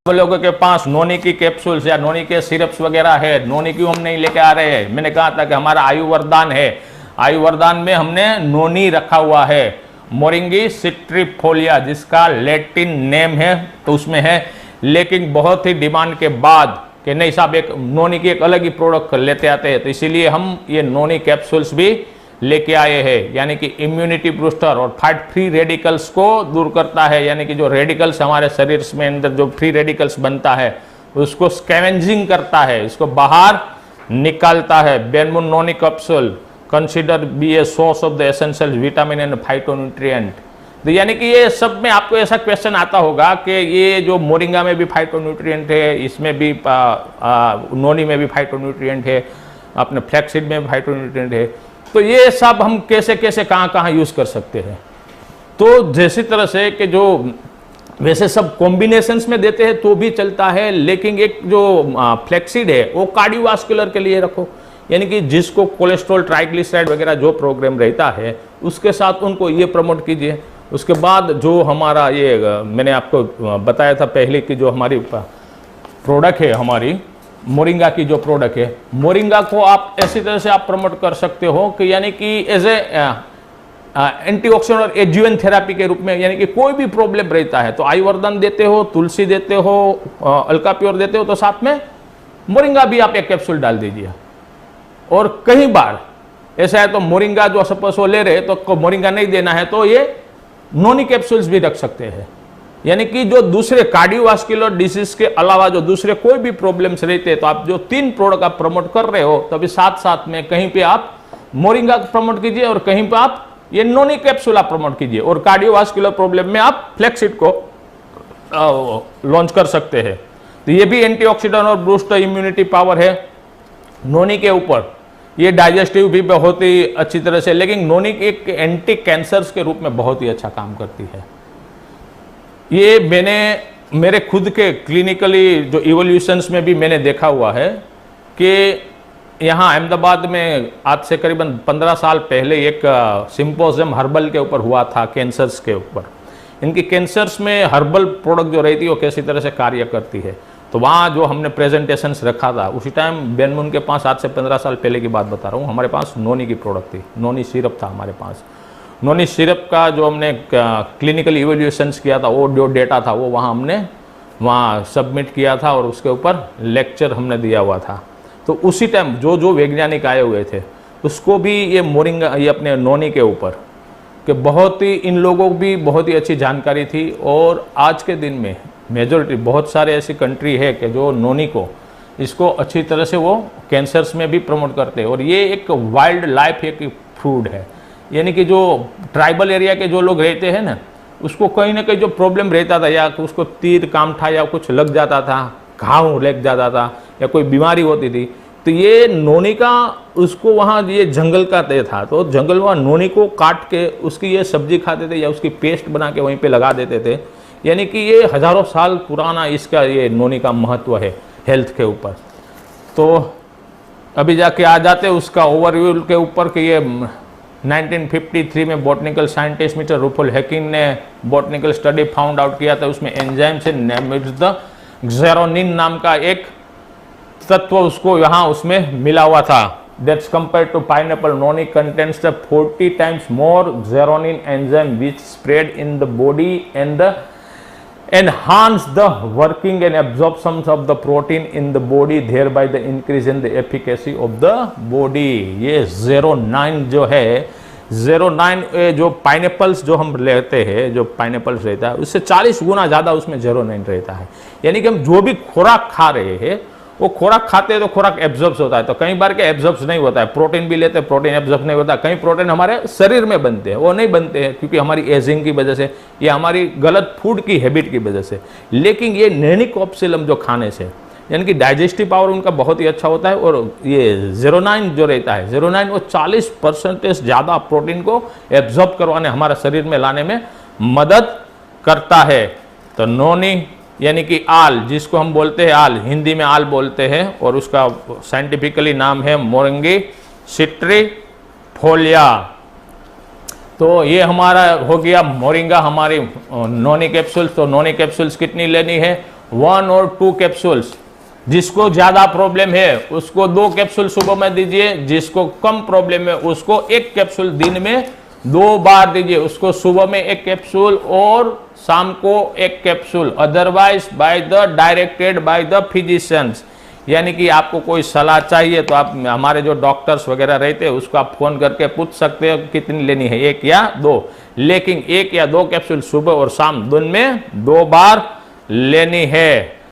लोगों के पास नोनी की कैप्सूल्स या नोनी के सिरप्स वगैरह है, नोनी क्यों हम नहीं लेके आ रहे हैं? मैंने कहा था कि हमारा आयु वरदान है, आयु वरदान में हमने नोनी रखा हुआ है, मोरिंगी सिट्रीफोलिया, जिसका लैटिन नेम है तो उसमें है। लेकिन बहुत ही डिमांड के बाद कि नहीं साहब एक नोनी की एक अलग ही प्रोडक्ट लेते आते हैं, तो इसीलिए हम ये नोनी कैप्सूल्स भी लेके आए हैं। यानी कि इम्यूनिटी बूस्टर और फाइट फ्री रेडिकल्स को दूर करता है, यानी कि जो रेडिकल्स हमारे शरीर में अंदर जो फ्री रेडिकल्स बनता है उसको स्कैवेंजिंग करता है, इसको बाहर निकालता है। बेनमून noni capsule consider be a source of the essential vitamin and phytonutrient. तो यानी कि ये सब में आपको ऐसा क्वेश्चन आता होगा कि ये जो मोरिंगा में भी फाइटोन्यूट्रिएंट है, इसमें भी नोनी में भी फाइटोन्यूट्रिएंट है, अपने फ्लैक्सीड में फाइटोन्यूट्रिएंट है, तो ये सब हम कैसे कैसे कहाँ कहाँ यूज कर सकते हैं। तो जैसी तरह से कि जो वैसे सब कॉम्बिनेशंस में देते हैं तो भी चलता है, लेकिन एक जो फ्लैक्सीड है वो कार्डियोवास्कुलर के लिए रखो, यानी कि जिसको कोलेस्ट्रॉल ट्राइग्लिसराइड वगैरह जो प्रोग्राम रहता है उसके साथ उनको ये प्रमोट कीजिए। उसके बाद जो हमारा ये मैंने आपको बताया था पहले कि जो हमारी प्रोडक्ट है, हमारी मोरिंगा की जो प्रोडक्ट है, मोरिंगा को आप ऐसी तरह से आप प्रमोट कर सकते हो कि यानी कि एज ए एंटीऑक्सीडेंट और एड्जुवेंट थेरापी के रूप में, यानी कि कोई भी प्रॉब्लम रहता है तो आयुर्वेदन देते हो, तुलसी देते हो, अल्का प्योर देते हो, तो साथ में मोरिंगा भी आप एक कैप्सूल डाल दीजिए। और कई बार ऐसा है तो मोरिंगा जो सपोज वो ले रहे तो मोरिंगा नहीं देना है तो ये नोनी कैप्सूल्स भी रख सकते हैं। यानी कि जो दूसरे कार्डियोवास्कुलर डिसीज के अलावा जो दूसरे कोई भी प्रॉब्लम्स रहते हैं तो आप जो 3 प्रोडक्ट आप प्रमोट कर रहे हो तो अभी साथ साथ में कहीं पे आप मोरिंगा को प्रमोट कीजिए और कहीं पे आप ये नोनी कैप्सूल आप प्रमोट कीजिए, और कार्डियोवास्कुलर प्रॉब्लम में आप फ्लैक्सीड को लॉन्च कर सकते हैं। तो ये भी एंटीऑक्सीडेंट और बूस्ट इम्यूनिटी पावर है नोनी के ऊपर। ये डाइजेस्टिव भी बहुत ही अच्छी तरह से, लेकिन नोनी एक एंटी कैंसर्स के रूप में बहुत ही अच्छा काम करती है। ये मैंने मेरे खुद के क्लिनिकली जो इवोल्यूशंस में भी मैंने देखा हुआ है कि यहाँ अहमदाबाद में आज से करीबन 15 साल पहले एक सिंपोजियम हर्बल के ऊपर हुआ था, कैंसर्स के ऊपर। इनकी कैंसर्स में हर्बल प्रोडक्ट जो रहती है वो कैसी तरह से कार्य करती है, तो वहाँ जो हमने प्रेजेंटेशंस रखा था उसी टाइम बेनमून के पास, आज से 15 साल पहले की बात बता रहा हूँ, हमारे पास नोनी की प्रोडक्ट थी, नोनी सिरप था हमारे पास। नोनी सिरप का जो हमने क्लिनिकल इवैल्यूएशंस किया था वो जो डेटा था वो हमने वहाँ सबमिट किया था और उसके ऊपर लेक्चर हमने दिया हुआ था। तो उसी टाइम जो वैज्ञानिक आए हुए थे उसको भी ये मोरिंगा, ये अपने नोनी के ऊपर कि बहुत ही इन लोगों को भी बहुत ही अच्छी जानकारी थी। और आज के दिन में मेजॉरिटी बहुत सारे ऐसी कंट्री है कि जो नोनी को इसको अच्छी तरह से वो कैंसर्स में भी प्रमोट करते हैं। और ये एक वाइल्ड लाइफ एक फूड है, यानी कि जो ट्राइबल एरिया के जो लोग रहते हैं ना, उसको कहीं ना कहीं जो प्रॉब्लम रहता था, या उसको तीर कामठा या कुछ लग जाता था, घाव लग जाता था, या कोई बीमारी होती थी, तो ये नोनी का उसको वहाँ ये जंगल का तय था, तो जंगल वहाँ नोनी को काट के उसकी ये सब्जी खाते थे या उसकी पेस्ट बना के वहीं पे लगा देते थे। यानी कि ये हज़ारों साल पुराना इसका ये नोनी का महत्व है हेल्थ के ऊपर। तो अभी जाके आ जाते उसका ओवरव्यू के ऊपर कि ये 1953 में बॉटनिकल साइंटिस्ट मिस्टर रूफल हैकिंग ने बॉटनिकल स्टडी फाउंड आउट किया था, उसमें एंजाइम से ज़ेरोनिन नाम का एक तत्व उसको यहाँ उसमें मिला हुआ था। That's compare to pineapple, noni contains the 40 times more xeronine enzyme which spread in the body and enhance the working and absorption of the protein in the body, thereby the increase in the efficacy of the body। ये 09 जो है, 09 जो pineapples जो हम लेते हैं, जो pineapples रहता है उससे 40 गुना ज़्यादा उसमें 09 रहता है। यानी कि हम जो भी खुराक खा रहे हैं वो खुराक खाते हैं तो खुराक एब्जॉर्ब होता है, तो कई बार के एब्जॉर्ब नहीं होता है। प्रोटीन भी लेते हैं, प्रोटीन एब्जॉर्ब नहीं होता। कई प्रोटीन हमारे शरीर में बनते हैं, वो नहीं बनते हैं क्योंकि हमारी एजिंग की वजह से या हमारी गलत फूड की हैबिट की वजह से। लेकिन ये नैनिकोप्सिलम जो खाने से, यानी कि डाइजेस्टिव पावर उनका बहुत ही अच्छा होता है। और ये 09 जो रहता है, 09 वो 40% ज़्यादा प्रोटीन को एब्जॉर्ब करवाने, हमारे शरीर में लाने में मदद करता है। तो नोनी यानी कि आल, जिसको हम बोलते हैं आल, हिंदी में आल बोलते हैं, और उसका साइंटिफिकली नाम है मोरिंगी सिट्रीफोलिया। तो ये हमारा हो गया मोरिंगा, हमारी नोनी कैप्सूल्स। तो नोनी कैप्सूल्स कितनी लेनी है? 1 और 2 कैप्सूल्स। जिसको ज्यादा प्रॉब्लम है उसको 2 कैप्सूल सुबह में दीजिए, जिसको कम प्रॉब्लम है उसको 1 कैप्सूल दिन में 2 बार दीजिए, उसको सुबह में 1 कैप्सूल और शाम को 1 capsule, otherwise by the directed by the physicians. यानी कि आपको कोई सलाह चाहिए तो आप हमारे जो डॉक्टर्स वगैरह रहते हैं उसको आप फोन करके पूछ सकते हो कितनी लेनी है, 1 या 2, लेकिन 1 या 2 कैप्सूल सुबह और शाम दिन में 2 बार लेनी है।